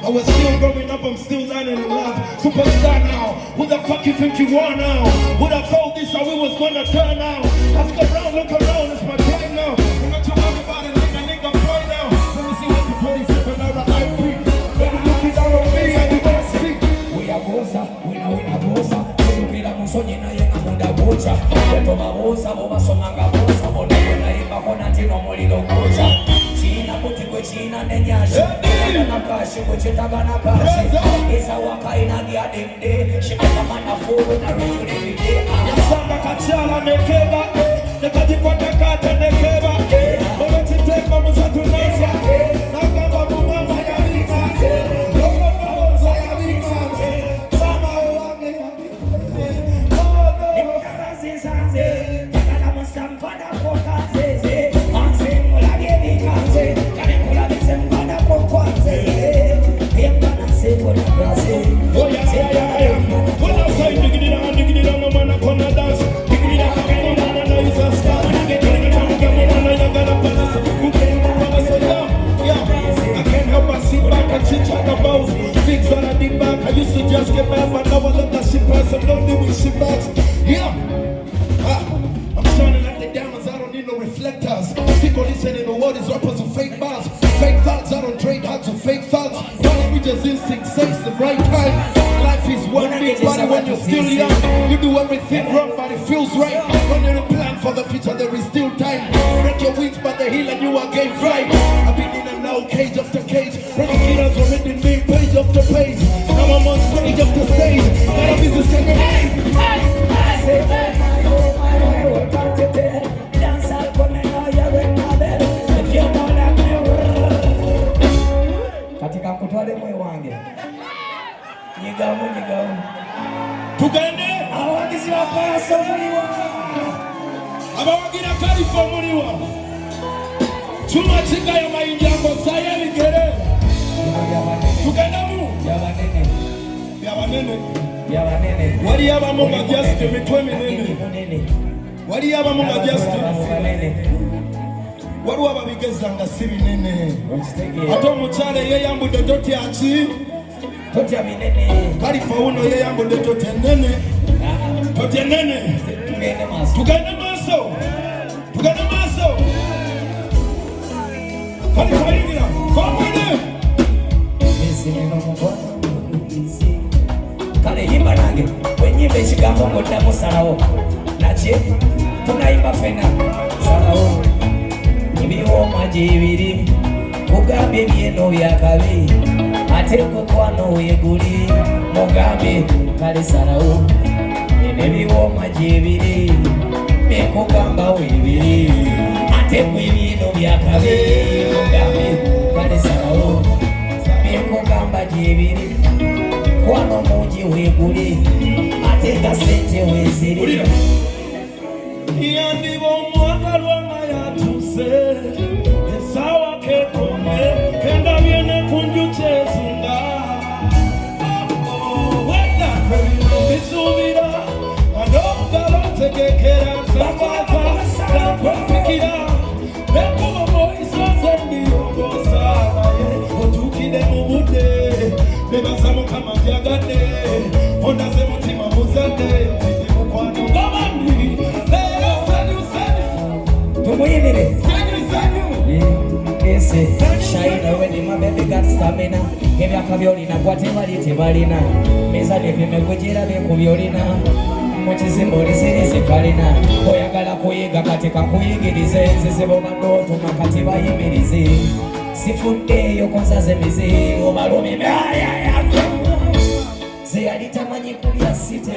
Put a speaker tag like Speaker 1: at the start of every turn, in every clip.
Speaker 1: I was still growing up, I'm still learning in love. Superstar now, who the fuck you think you are now? Would have told this how it was gonna turn out? Ask around, look around, it's my time now. I'm not too worried about it, like a nigga boy now. Let me see what the 27 hour IP. Baby, look it down on me, I do not speak. We are Bosa, we are Bosa. We are Musoni na yenga muda bocha. Weto mabosa, boba somanga bosa. Bona bona iba kona tino molilo bocha. China puti kwe China nenyasha. Nakashi kuchitaga nakashi. Isa waka inagia demde. Shikata mana furu na rejulide. Yasanga kachala nekeba. Nekajipata kata nekeba. Owe chiteka musatu nasa. Nakamba bumama ya vikate. Yoko mabosa ya vikate. Sama uwange ya vikate. Nimutarazi sanze. Takala musampada pokaze. Manse mula gevi kanze. Kane mula bisempada pokaze. Yemana se mula kaze. Oh yeah, yeah, yeah, yeah. When I say digidi down, no man gonna dance. Digidi down, no man na is a star. Digidi down, no man na gonna pass. Who came from us so young? Yeah, I can't help but sit back and chit chat about things that I did back. I used to just get mad, but now I look at shit past. I'm lonely with shit backs. Yeah, I'm shining like the diamonds. I don't need no reflectors. People listening to what is rappers with fake bars, fake thoughts. I don't trade hearts with fake thoughts. Funny, we just instinct says the right time. Life is one big body when you're still young. You do everything wrong, but it feels right. When you're plan for the future, there is still time. Break your wings, but the hill and you are game right. I've been in and out, cage after cage. Breaking killers already made page after page. Now I'm on stage after stage. Got a business coming. I say, my welcome to bed. Dance out for me, now you're in my bed. If you don't like me, katika kutwale moyo wange. Nyigamu. Tugende abawagizi bakwasa omuliwa abawagira kalifa omuliwa chuma chigayo mayinja ngosayo ebigere tugendemu byabanene wali abamu nga just emitwe minene wali abamu nga just waliwo ababigezanga si binene ate omukyala eyeyambudde totyaki totya minene kalifa uno yeyambudde totya nene tugende maaso kalifa yingira komune kale yimba nange wenyimba ekigambo ngoddamu salawo nakye tunayimba fena salawo ebiwooma gyebiri mugambye ebyeno byakabi ate mukwano weguli mugambye kale salawo ebiwooma gyebiri byekugamba webiri ate mwebino byakabi mugambye kale salawo byekugamba gyebiri kwano mungi weguli ate nga sente weziri yandiba omwagalwa nga yatuse esawa kekombe kendabye nekunjuka ezunga wedda bisubira anogala tegekera nsakwata nakwepikira nekuba moisoze ndiyongosa naye otukide mu budde nebaza mukama byagadde onaze mutima muzadde nzidi mukwano gobandi leero sanyu tumuyimire ese shine when my baby got stamina ebyaka byolina kwatebali tebalina mizadde byemegwejera byekubyolina mukizimbo lisirisi kalina oyagala kuyiga kati kakuyigirize nzize bobadde otuma kati bayimirize
Speaker 2: Sifunde yokonzaze mizi Umarumi meaya Ziyalitamanyi kulia site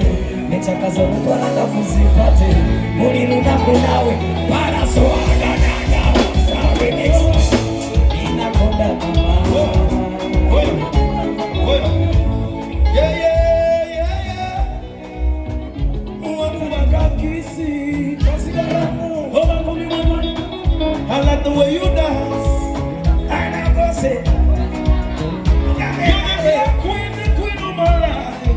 Speaker 2: Nechakazo mutwalanga muzifate Muli lunako nawe Para soaga nanga Sawe next Inakonda mama
Speaker 1: I like the way you dance.
Speaker 2: And I go say
Speaker 1: You're the queen of my life.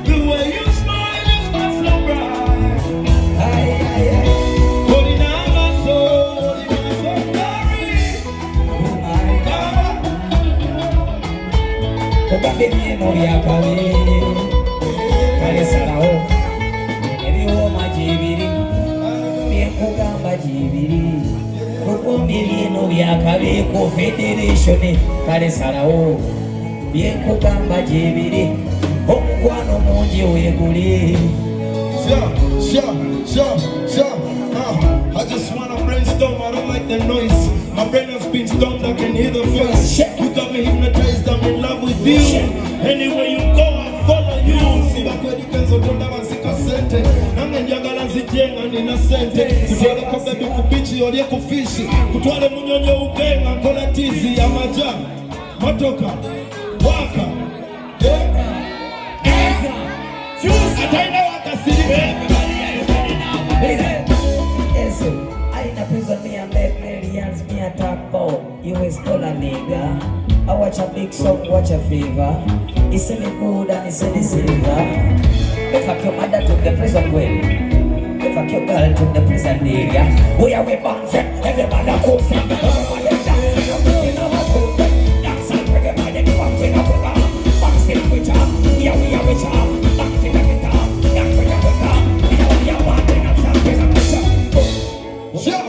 Speaker 1: The way you smile so bright. Holding on my soul, glory.
Speaker 2: Koka benye ya kawe Kale sarao Ebiwo majibiri Kugamba jibiri Kukumbi bino byakabe ku federation Kale sarao Kugamba jibiri Omukwano mungi weguli
Speaker 1: Sure. I just wanna brainstorm, I don't like the noise. My brain has been stormed, I can hear the voice. You got me hypnotized, I'm in love with you. Anywhere you go, I follow you. Sibakwedi kenzo tonda mazika sente Nange njagala zijenga nina sente Kutwale kwa bebi kubichi olie kufishi Kutwale munyonye ugenga kola tizi ya maja Matoka Waka Ataina waka siri
Speaker 2: Aina prison me and make millions me a talk about US dollar nigga I watch a big song, watch a fever He say me good and he say the silver If I your mother to the prison well If I your girl to the prison nigga We are we bounce everybody comes everybody dance in our coat Dance and everybody come in our coat Bounce in with her, we are with her Dance in the guitar, dance with her We are one thing and something and with her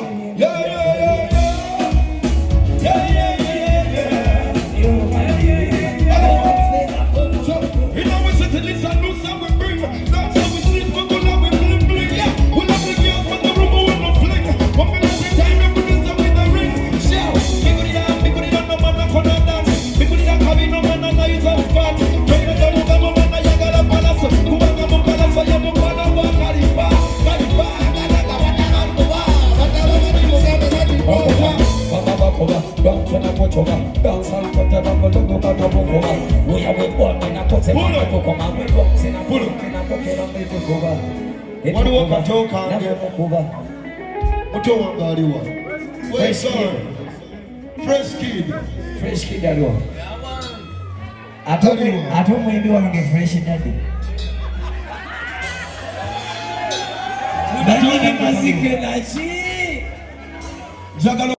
Speaker 2: Fresh kid aliwa Ato mwembi wange fresh daddy Mudani mazike na chi